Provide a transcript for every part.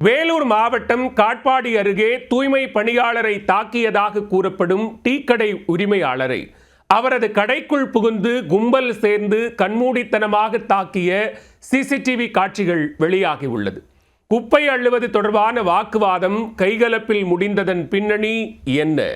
வேலூர் மாவட்டம் காட்பாடி அருகே தூய்மை பணியாளரை தாக்கியதாக கூறப்படும் டீக்கடை உரிமையாளரை அவரது கடைக்குள் புகுந்து கும்பல் சேர்ந்து கண்மூடித்தனமாக தாக்கிய சிசிடிவி காட்சிகள் வெளியாகியுள்ளது. குப்பை அள்ளுவது தொடர்பான வாக்குவாதம் கைகலப்பில் முடிந்ததன் பின்னணி என்ன?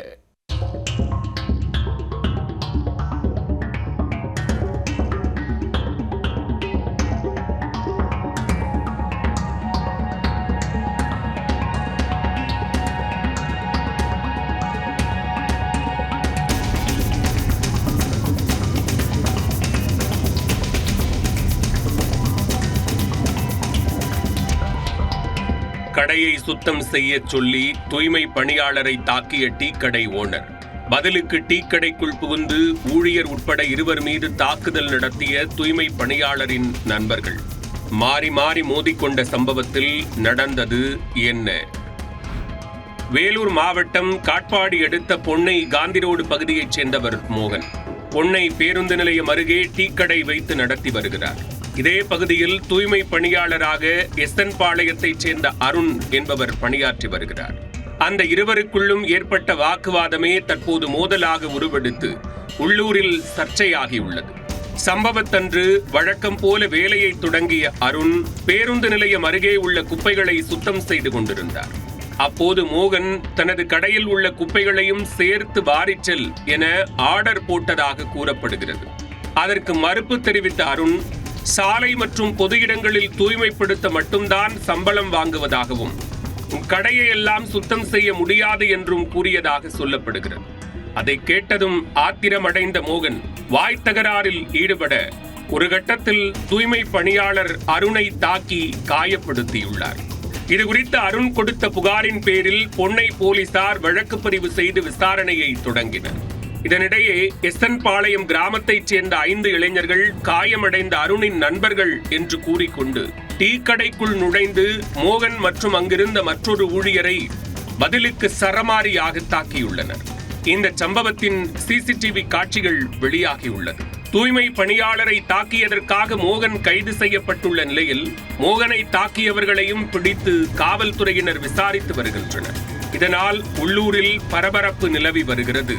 கடையை சுத்தம் செய்ய சொல்லி தூய்மை பணியாளரை தாக்கிய டீக்கடை ஓனர். பதிலுக்கு டீக்கடைக்குள் புகுந்து ஊழியர் உட்பட 2 மீது தாக்குதல் நடத்திய தூய்மை பணியாளரின் நண்பர்கள். மாறி மாறி மோதிக்கொண்ட சம்பவத்தில் நடந்தது என்ன? வேலூர் மாவட்டம் காட்பாடி அடுத்த பொன்னை காந்தி ரோடு பகுதியைச் சேர்ந்தவர் மோகன். பொன்னை பேருந்து நிலையம் அருகே டீக்கடை வைத்து நடத்தி வருகிறார். இதே பகுதியில் தூய்மை பணியாளராக எஸ்என் பாளையத்தைச் சேர்ந்த அருண் என்பவர் பணியாற்றி வருகிறார். அந்த இருவருக்குள்ளும் ஏற்பட்ட வாக்குவாதமே தற்போது மோதலாக உருவெடுத்து உள்ளூரில் சர்ச்சையாகியுள்ளது. சம்பவத்தன்று வழக்கம் போல வேலையை தொடங்கிய அருண் பேருந்து நிலையம் அருகே உள்ள குப்பைகளை சுத்தம் செய்து கொண்டிருந்தார். அப்போது மோகன் தனது கடையில் உள்ள குப்பைகளையும் சேர்த்து வாரிச் செல் என ஆர்டர் போட்டதாக கூறப்படுகிறது. அதற்கு மறுப்பு தெரிவித்த அருண், சாலை மற்றும் பொது இடங்களில் தூய்மைப்படுத்த மட்டும்தான் சம்பளம் வாங்குவதாகவும் கடையை எல்லாம் சுத்தம் செய்ய முடியாது என்றும் கூறியதாக சொல்லப்படுகிறது. அதை கேட்டதும் ஆத்திரமடைந்த மோகன் வாய் தகராறில் ஈடுபட ஒரு கட்டத்தில் தூய்மை பணியாளர் அருணை தாக்கி காயப்படுத்தியுள்ளார். இதுகுறித்து அருண் கொடுத்த புகாரின் பேரில் பொன்னை போலீசார் வழக்கு பதிவு செய்து விசாரணையை தொடங்கினர். இதனிடையே எஸ்என் பாளையம் கிராமத்தைச் சேர்ந்த 5 இளைஞர்கள் காயமடைந்த அருணின் நண்பர்கள் என்று கூறிக்கொண்டு டீக்கடைக்குள் நுழைந்து மோகன் மற்றும் அங்கிருந்த மற்றொரு ஊழியரை பதிலுக்கு சரமாரியாக தாக்கியுள்ளனர். இந்த சம்பவத்தின் சிசிடிவி காட்சிகள் வெளியாகியுள்ளது. தூய்மை பணியாளரை தாக்கியதற்காக மோகன் கைது செய்யப்பட்டுள்ள நிலையில் மோகனை தாக்கியவர்களையும் பிடித்து காவல்துறையினர் விசாரித்து வருகின்றனர். இதனால் உள்ளூரில் பரபரப்பு நிலவி வருகிறது.